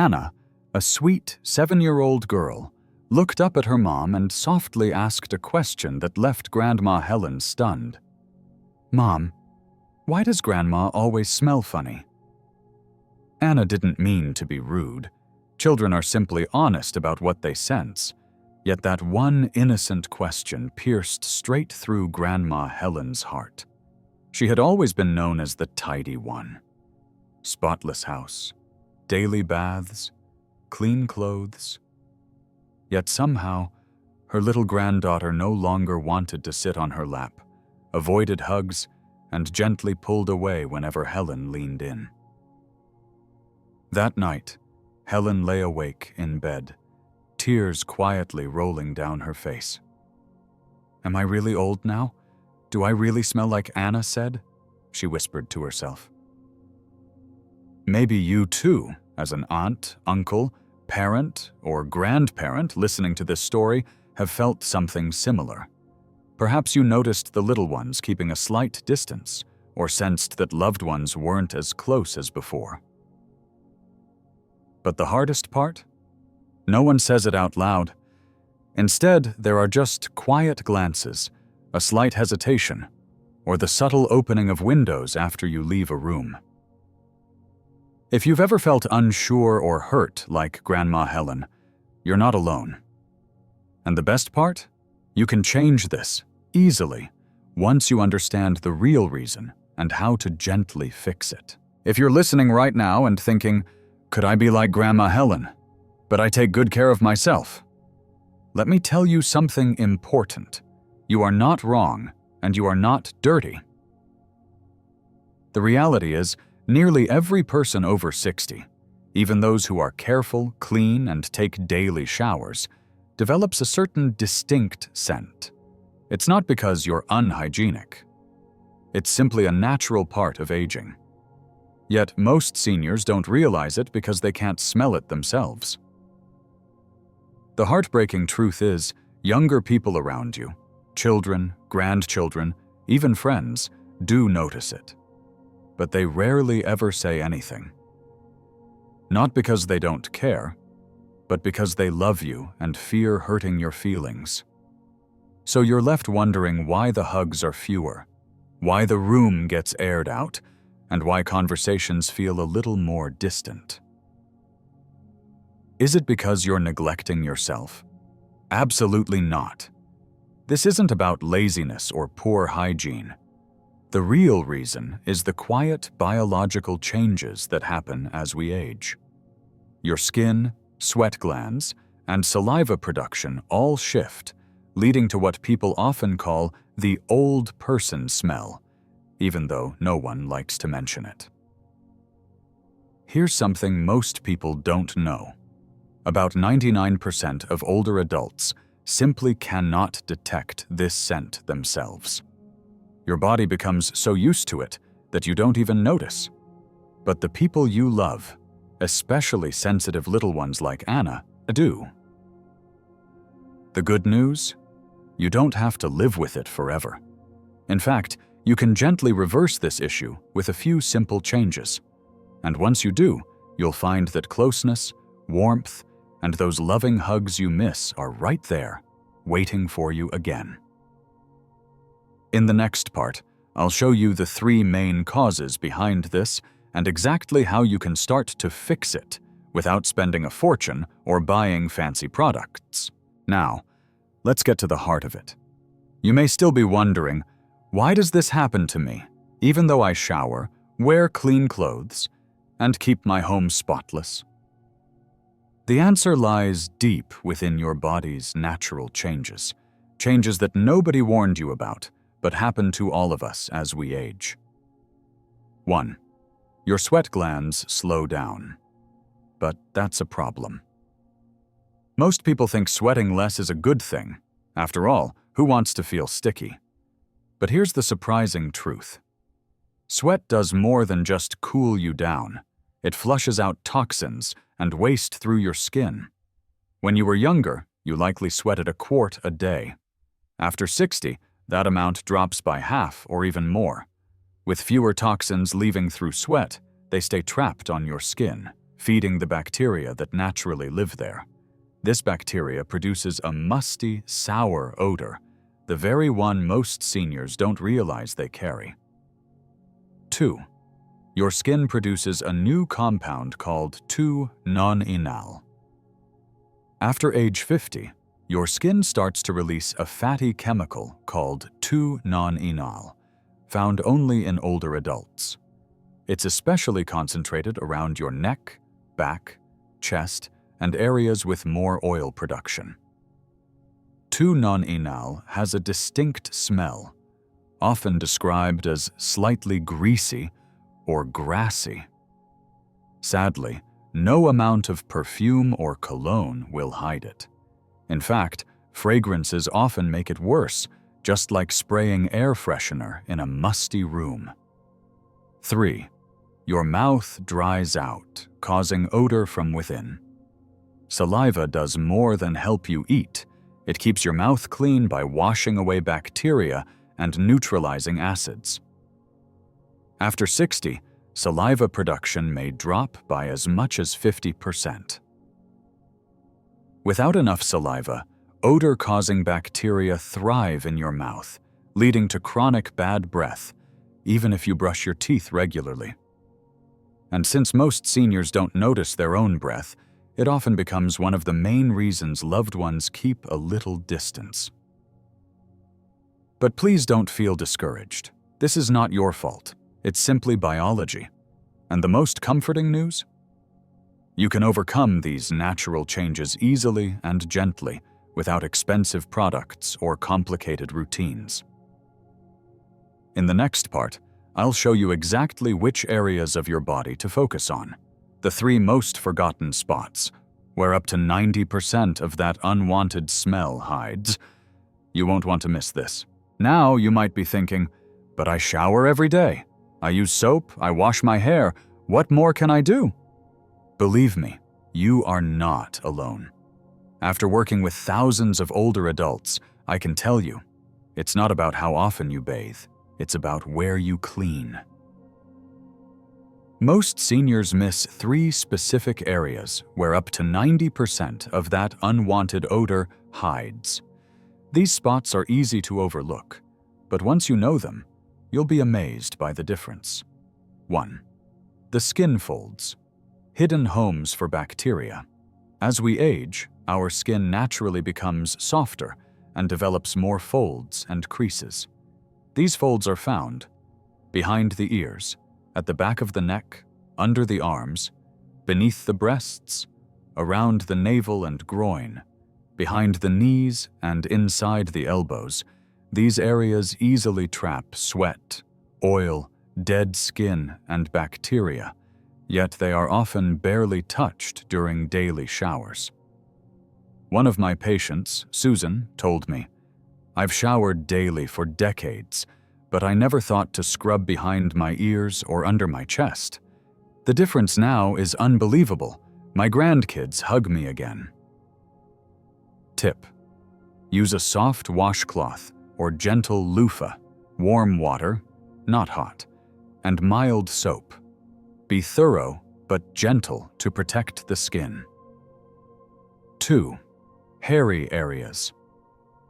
Anna, a sweet 7-year-old girl, looked up at her mom and softly asked a question that left Grandma Helen stunned. "Mom, why does Grandma always smell funny?" Anna didn't mean to be rude. Children are simply honest about what they sense. Yet that one innocent question pierced straight through Grandma Helen's heart. She had always been known as the tidy one. Spotless house, daily baths, clean clothes. Yet somehow, her little granddaughter no longer wanted to sit on her lap, avoided hugs, and gently pulled away whenever Helen leaned in. That night, Helen lay awake in bed, tears quietly rolling down her face. "Am I really old now? Do I really smell like Anna said?" she whispered to herself. Maybe you too, as an aunt, uncle, parent, or grandparent listening to this story, have felt something similar. Perhaps you noticed the little ones keeping a slight distance, or sensed that loved ones weren't as close as before. But the hardest part? No one says it out loud. Instead, there are just quiet glances, a slight hesitation, or the subtle opening of windows after you leave a room. If you've ever felt unsure or hurt like Grandma Helen, you're not alone. And the best part? You can change this easily once you understand the real reason and how to gently fix it. If you're listening right now and thinking, "Could I be like Grandma Helen? But I take good care of myself." Let me tell you something important. You are not wrong, and you are not dirty. The reality is, nearly every person over 60, even those who are careful, clean, and take daily showers, develops a certain distinct scent. It's not because you're unhygienic. It's simply a natural part of aging. Yet most seniors don't realize it because they can't smell it themselves. The heartbreaking truth is, younger people around you, children, grandchildren, even friends, do notice it. But they rarely ever say anything. Not because they don't care, but because they love you and fear hurting your feelings. So you're left wondering why the hugs are fewer, why the room gets aired out, and why conversations feel a little more distant. Is it because you're neglecting yourself? Absolutely not. This isn't about laziness or poor hygiene. The real reason is the quiet biological changes that happen as we age. Your skin, sweat glands, and saliva production all shift, leading to what people often call the old person smell, even though no one likes to mention it. Here's something most people don't know. About 99% of older adults simply cannot detect this scent themselves. Your body becomes so used to it that you don't even notice. But the people you love, especially sensitive little ones like Anna, do. The good news? You don't have to live with it forever. In fact, you can gently reverse this issue with a few simple changes. And once you do, you'll find that closeness, warmth, and those loving hugs you miss are right there, waiting for you again. In the next part, I'll show you the 3 main causes behind this and exactly how you can start to fix it without spending a fortune or buying fancy products. Now, let's get to the heart of it. You may still be wondering, why does this happen to me, even though I shower, wear clean clothes, and keep my home spotless? The answer lies deep within your body's natural changes, changes that nobody warned you about, but happen to all of us as we age. 1. Your sweat glands slow down. But that's a problem. Most people think sweating less is a good thing. After all, who wants to feel sticky? But here's the surprising truth. Sweat does more than just cool you down. It flushes out toxins and waste through your skin. When you were younger, you likely sweated a quart a day. After 60, that amount drops by half or even more. With fewer toxins leaving through sweat, they stay trapped on your skin, feeding the bacteria that naturally live there. This bacteria produces a musty, sour odor, the very one most seniors don't realize they carry. 2. Your skin produces a new compound called 2-non-enal. After age 50, your skin starts to release a fatty chemical called 2-non-enal, found only in older adults. It's especially concentrated around your neck, back, chest, and areas with more oil production. 2-non-enal has a distinct smell, often described as slightly greasy or grassy. Sadly, no amount of perfume or cologne will hide it. In fact, fragrances often make it worse, just like spraying air freshener in a musty room. 3. Your mouth dries out, causing odor from within. Saliva does more than help you eat. It keeps your mouth clean by washing away bacteria and neutralizing acids. After 60, saliva production may drop by as much as 50%. Without enough saliva, odor-causing bacteria thrive in your mouth, leading to chronic bad breath, even if you brush your teeth regularly. And since most seniors don't notice their own breath, it often becomes one of the main reasons loved ones keep a little distance. But please don't feel discouraged. This is not your fault. It's simply biology. And the most comforting news? You can overcome these natural changes easily and gently, without expensive products or complicated routines. In the next part, I'll show you exactly which areas of your body to focus on, the 3 most forgotten spots, where up to 90% of that unwanted smell hides. You won't want to miss this. Now you might be thinking, but I shower every day. I use soap, I wash my hair. What more can I do? Believe me, you are not alone. After working with thousands of older adults, I can tell you, it's not about how often you bathe, it's about where you clean. Most seniors miss 3 specific areas where up to 90% of that unwanted odor hides. These spots are easy to overlook, but once you know them, you'll be amazed by the difference. 1. The skin folds, hidden homes for bacteria. As we age, our skin naturally becomes softer and develops more folds and creases. These folds are found behind the ears, at the back of the neck, under the arms, beneath the breasts, around the navel and groin, behind the knees and inside the elbows. These areas easily trap sweat, oil, dead skin, and bacteria, yet they are often barely touched during daily showers. One of my patients, Susan, told me, "I've showered daily for decades, but I never thought to scrub behind my ears or under my chest. The difference now is unbelievable. My grandkids hug me again." Tip: use a soft washcloth or gentle loofah, warm water, not hot, and mild soap. Be thorough but gentle to protect the skin. 2. Hairy areas.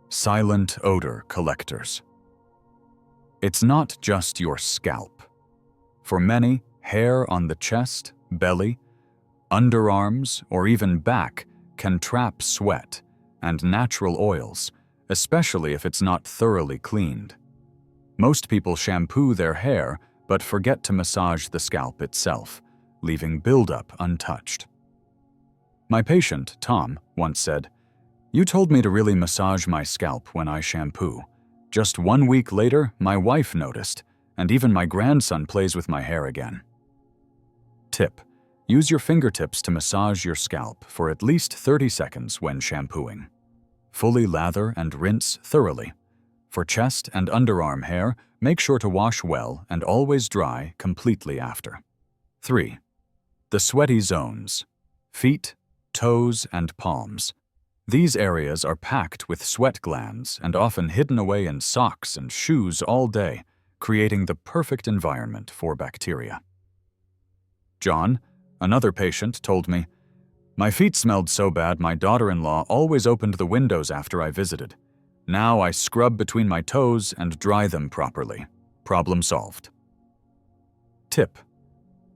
Silent odor collectors. It's not just your scalp. For many, hair on the chest, belly, underarms, or even back can trap sweat and natural oils, especially if it's not thoroughly cleaned. Most people shampoo their hair but forget to massage the scalp itself, leaving buildup untouched. My patient, Tom, once said, "You told me to really massage my scalp when I shampoo. Just 1 week later, my wife noticed, and even my grandson plays with my hair again." Tip: use your fingertips to massage your scalp for at least 30 seconds when shampooing. Fully lather and rinse thoroughly. For chest and underarm hair, make sure to wash well and always dry completely after. 3. The sweaty zones. Feet, toes, and palms. These areas are packed with sweat glands and often hidden away in socks and shoes all day, creating the perfect environment for bacteria. John, Another patient told me, "My feet smelled so bad my daughter-in-law always opened the windows after I visited. Now I scrub between my toes and dry them properly. Problem solved." Tip: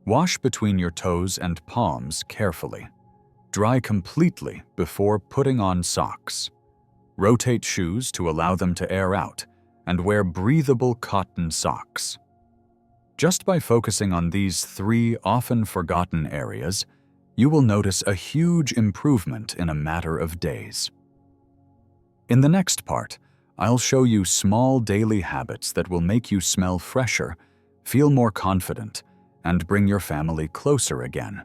wash between your toes and palms carefully. Dry completely before putting on socks. Rotate shoes to allow them to air out, and wear breathable cotton socks. Just by focusing on these 3 often forgotten areas, you will notice a huge improvement in a matter of days. In the next part, I'll show you small daily habits that will make you smell fresher, feel more confident, and bring your family closer again,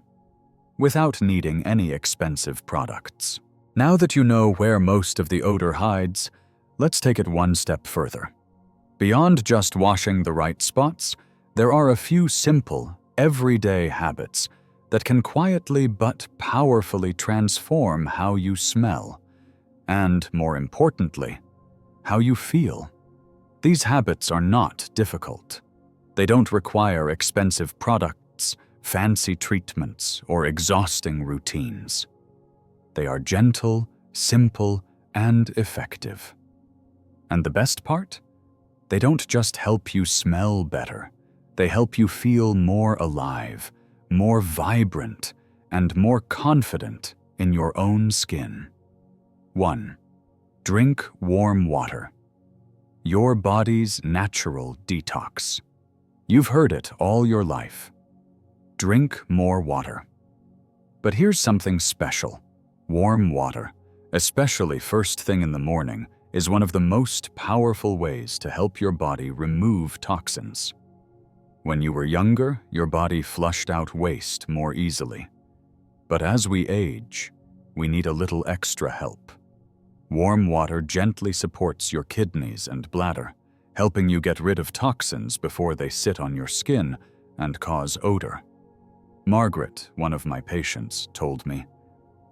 without needing any expensive products. Now that you know where most of the odor hides, let's take it one step further. Beyond just washing the right spots, there are a few simple, everyday habits that can quietly but powerfully transform how you smell, and, more importantly, how you feel. These habits are not difficult. They don't require expensive products, fancy treatments, or exhausting routines. They are gentle, simple, and effective. And the best part? They don't just help you smell better. They help you feel more alive, more vibrant, and more confident in your own skin. 1. Drink warm water. Your body's natural detox. You've heard it all your life. Drink more water. But here's something special. Warm water, especially first thing in the morning, is one of the most powerful ways to help your body remove toxins. When you were younger, your body flushed out waste more easily. But as we age, we need a little extra help. Warm water gently supports your kidneys and bladder, helping you get rid of toxins before they sit on your skin and cause odor. Margaret, one of my patients, told me,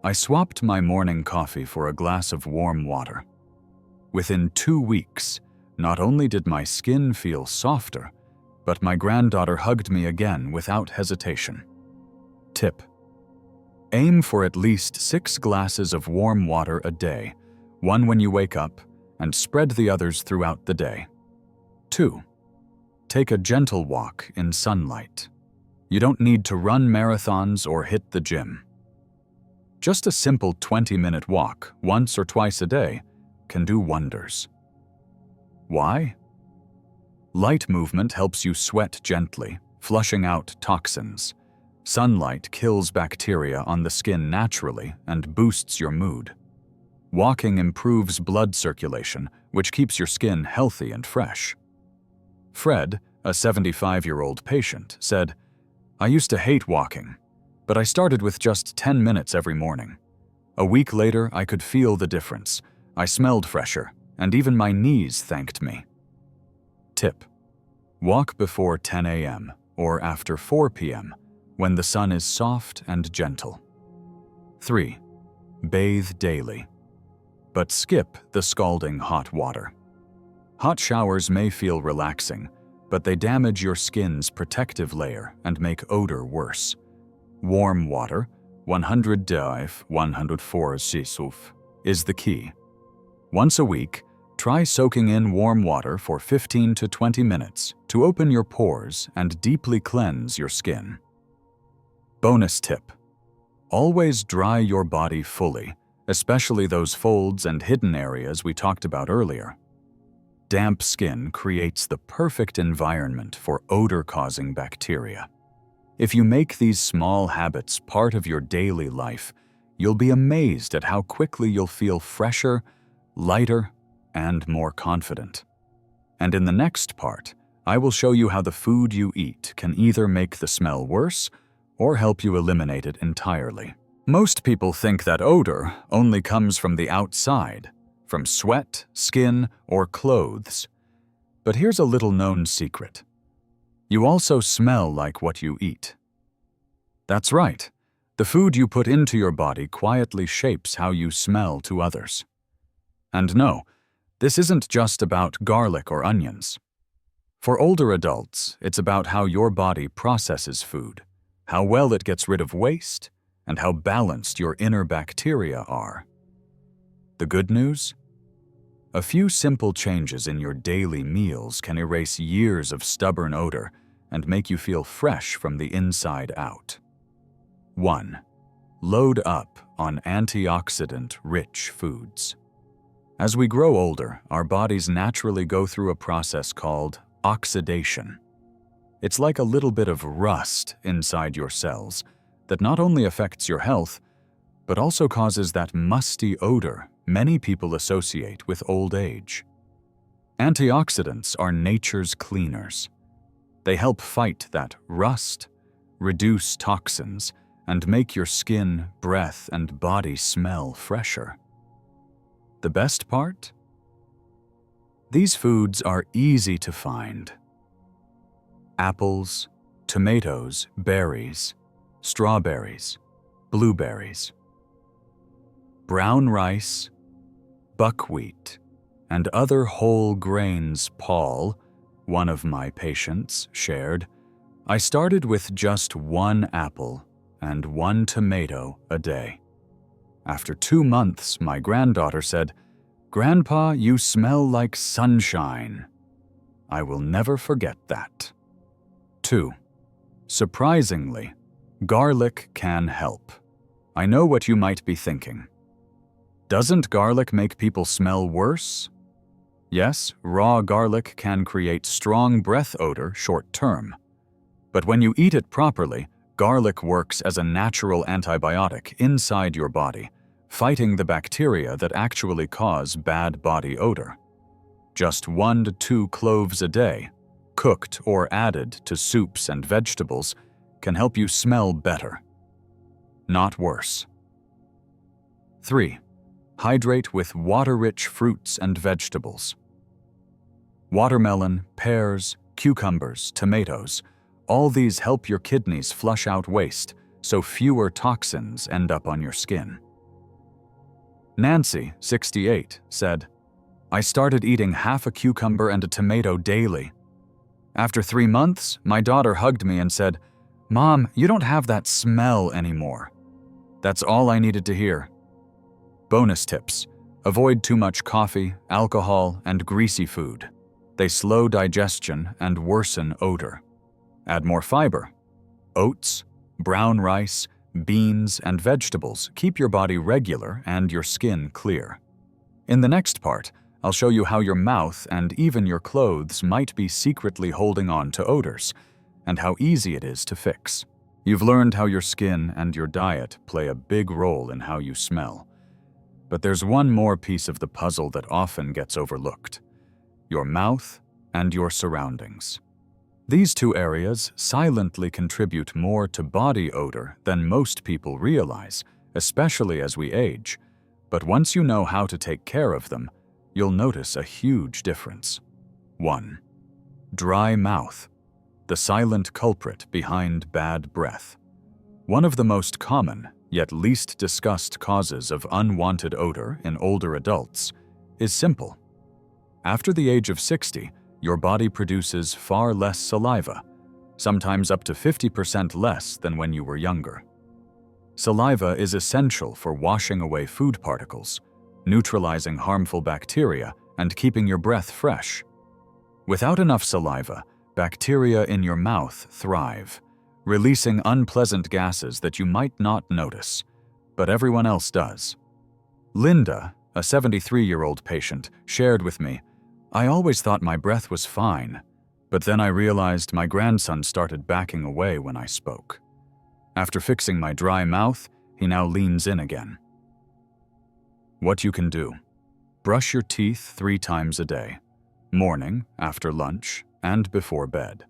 "I swapped my morning coffee for a glass of warm water. Within 2 weeks, not only did my skin feel softer, but my granddaughter hugged me again without hesitation." Tip: aim for at least 6 glasses of warm water a day, one when you wake up, and spread the others throughout the day. 2. Take a gentle walk in sunlight. You don't need to run marathons or hit the gym. Just a simple 20-minute walk, once or twice a day, can do wonders. Why? Light movement helps you sweat gently, flushing out toxins. Sunlight kills bacteria on the skin naturally and boosts your mood. Walking improves blood circulation, which keeps your skin healthy and fresh. Fred, a 75-year-old patient, said, "I used to hate walking, but I started with just 10 minutes every morning. A week later, I could feel the difference. I smelled fresher, and even my knees thanked me." Tip: walk before 10 a.m. or after 4 p.m. when the sun is soft and gentle. 3. Bathe daily. But skip the scalding hot water. Hot showers may feel relaxing, but they damage your skin's protective layer and make odor worse. Warm water, 100 dive 104 sisuf, is the key. Once a week, try soaking in warm water for 15 to 20 minutes to open your pores and deeply cleanse your skin. Bonus tip: always dry your body fully, especially those folds and hidden areas we talked about earlier. Damp skin creates the perfect environment for odor-causing bacteria. If you make these small habits part of your daily life, you'll be amazed at how quickly you'll feel fresher, lighter, and more confident. And in the next part, I will show you how the food you eat can either make the smell worse or help you eliminate it entirely. Most people think that odor only comes from the outside, from sweat, skin, or clothes. But here's a little-known secret. You also smell like what you eat. That's right. The food you put into your body quietly shapes how you smell to others. And no, this isn't just about garlic or onions. For older adults, it's about how your body processes food, how well it gets rid of waste, and how balanced your inner bacteria are. The good news? A few simple changes in your daily meals can erase years of stubborn odor and make you feel fresh from the inside out. 1. Load up on antioxidant-rich foods. As we grow older, our bodies naturally go through a process called oxidation. It's like a little bit of rust inside your cells that not only affects your health, but also causes that musty odor many people associate with old age. Antioxidants are nature's cleaners. They help fight that rust, reduce toxins, and make your skin, breath, and body smell fresher. The best part? These foods are easy to find. Apples, tomatoes, berries, strawberries, blueberries. Brown rice, buckwheat, and other whole grains. Paul, one of my patients, shared, I started with just 1 apple and 1 tomato a day. After 2 months, my granddaughter said, "Grandpa, you smell like sunshine." I will never forget that. 2. Surprisingly, garlic can help. I know what you might be thinking. Doesn't garlic make people smell worse? Yes, raw garlic can create strong breath odor short term. But when you eat it properly, garlic works as a natural antibiotic inside your body, fighting the bacteria that actually cause bad body odor. Just 1 to 2 cloves a day, cooked or added to soups and vegetables, can help you smell better, not worse. 3. Hydrate with water-rich fruits and vegetables. Watermelon, pears, cucumbers, tomatoes, all these help your kidneys flush out waste so fewer toxins end up on your skin. Nancy, 68, said, I started eating half a cucumber and a tomato daily. After 3 months, my daughter hugged me and said, "Mom, you don't have that smell anymore." That's all I needed to hear. Bonus tips: avoid too much coffee, alcohol, and greasy food. They slow digestion and worsen odor. Add more fiber. Oats, brown rice, beans, and vegetables keep your body regular and your skin clear. In the next part, I'll show you how your mouth and even your clothes might be secretly holding on to odors, and how easy it is to fix. You've learned how your skin and your diet play a big role in how you smell. But there's one more piece of the puzzle that often gets overlooked: your mouth and your surroundings. These 2 areas silently contribute more to body odor than most people realize, especially as we age. But once you know how to take care of them, you'll notice a huge difference. 1. Dry mouth, the silent culprit behind bad breath. One of the most common, yet least discussed causes of unwanted odor in older adults is simple. After the age of 60, your body produces far less saliva, sometimes up to 50% less than when you were younger. Saliva is essential for washing away food particles, neutralizing harmful bacteria, and keeping your breath fresh. Without enough saliva, bacteria in your mouth thrive, releasing unpleasant gases that you might not notice, but everyone else does. Linda, a 73-year-old patient, shared with me, I always thought my breath was fine, but then I realized my grandson started backing away when I spoke. After fixing my dry mouth, he now leans in again. What you can do: brush your teeth 3 times a day, morning, after lunch, and before bed.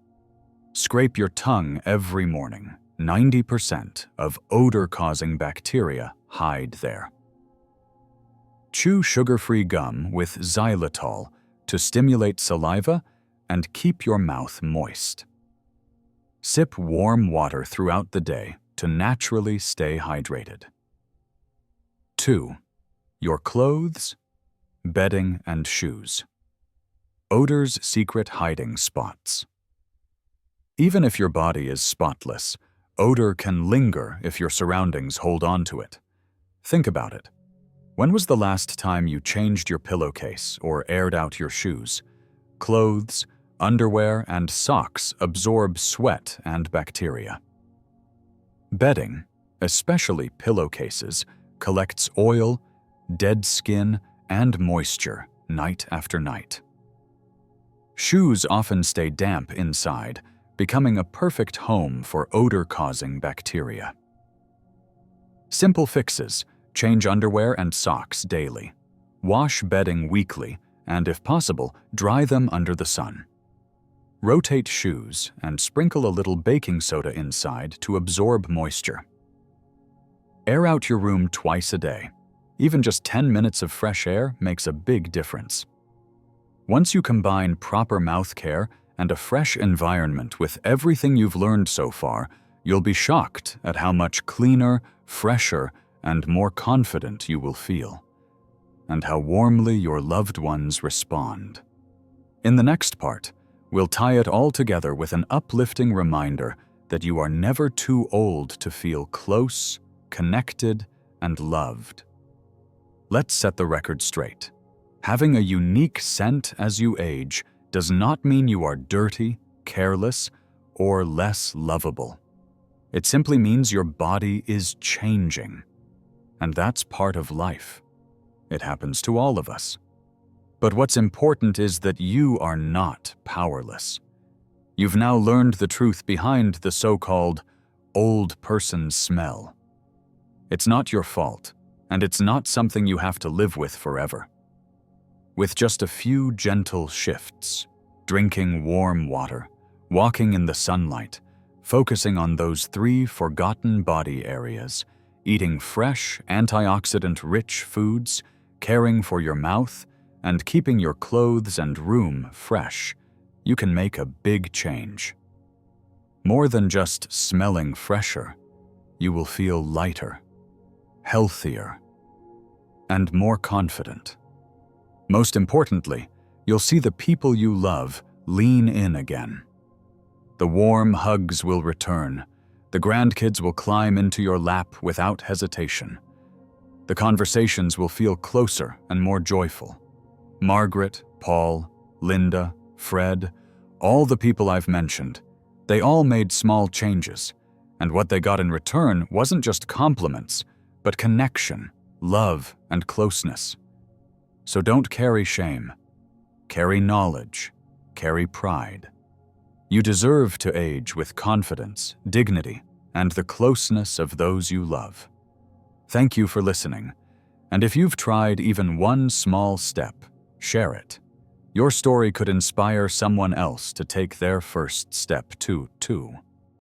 Scrape your tongue every morning. 90% of odor-causing bacteria hide there. Chew sugar-free gum with xylitol to stimulate saliva and keep your mouth moist. Sip warm water throughout the day to naturally stay hydrated. 2. Your clothes, bedding, and shoes. Odor's secret hiding spots. Even if your body is spotless, Odor can linger if your surroundings hold on to it. Think about it. When was the last time you changed your pillowcase or aired out your shoes? Clothes, underwear, and socks absorb sweat and bacteria. Bedding, especially pillowcases, collects oil, dead skin, and moisture night after night. Shoes often stay damp inside, becoming a perfect home for odor-causing bacteria. Simple fixes: change underwear and socks daily. Wash bedding weekly, and if possible, dry them under the sun. Rotate shoes and sprinkle a little baking soda inside to absorb moisture. Air out your room twice a day. Even just 10 minutes of fresh air makes a big difference. Once you combine proper mouth care and a fresh environment with everything you've learned so far, you'll be shocked at how much cleaner, fresher, and more confident you will feel, and how warmly your loved ones respond. In the next part, we'll tie it all together with an uplifting reminder that you are never too old to feel close, connected, and loved. Let's set the record straight. Having a unique scent as you age does not mean you are dirty, careless, or less lovable. It simply means your body is changing. And that's part of life. It happens to all of us. But what's important is that you are not powerless. You've now learned the truth behind the so-called old person smell. It's not your fault, and it's not something you have to live with forever. With just a few gentle shifts, drinking warm water, walking in the sunlight, focusing on those 3 forgotten body areas, eating fresh, antioxidant-rich foods, caring for your mouth, and keeping your clothes and room fresh, you can make a big change. More than just smelling fresher, you will feel lighter, healthier, and more confident. Most importantly, you'll see the people you love lean in again. The warm hugs will return. The grandkids will climb into your lap without hesitation. The conversations will feel closer and more joyful. Margaret, Paul, Linda, Fred, all the people I've mentioned, they all made small changes, and what they got in return wasn't just compliments, but connection, love, and closeness. So don't carry shame. Carry knowledge. Carry pride. You deserve to age with confidence, dignity, and the closeness of those you love. Thank you for listening, and if you've tried even one small step, share it. Your story could inspire someone else to take their first step too.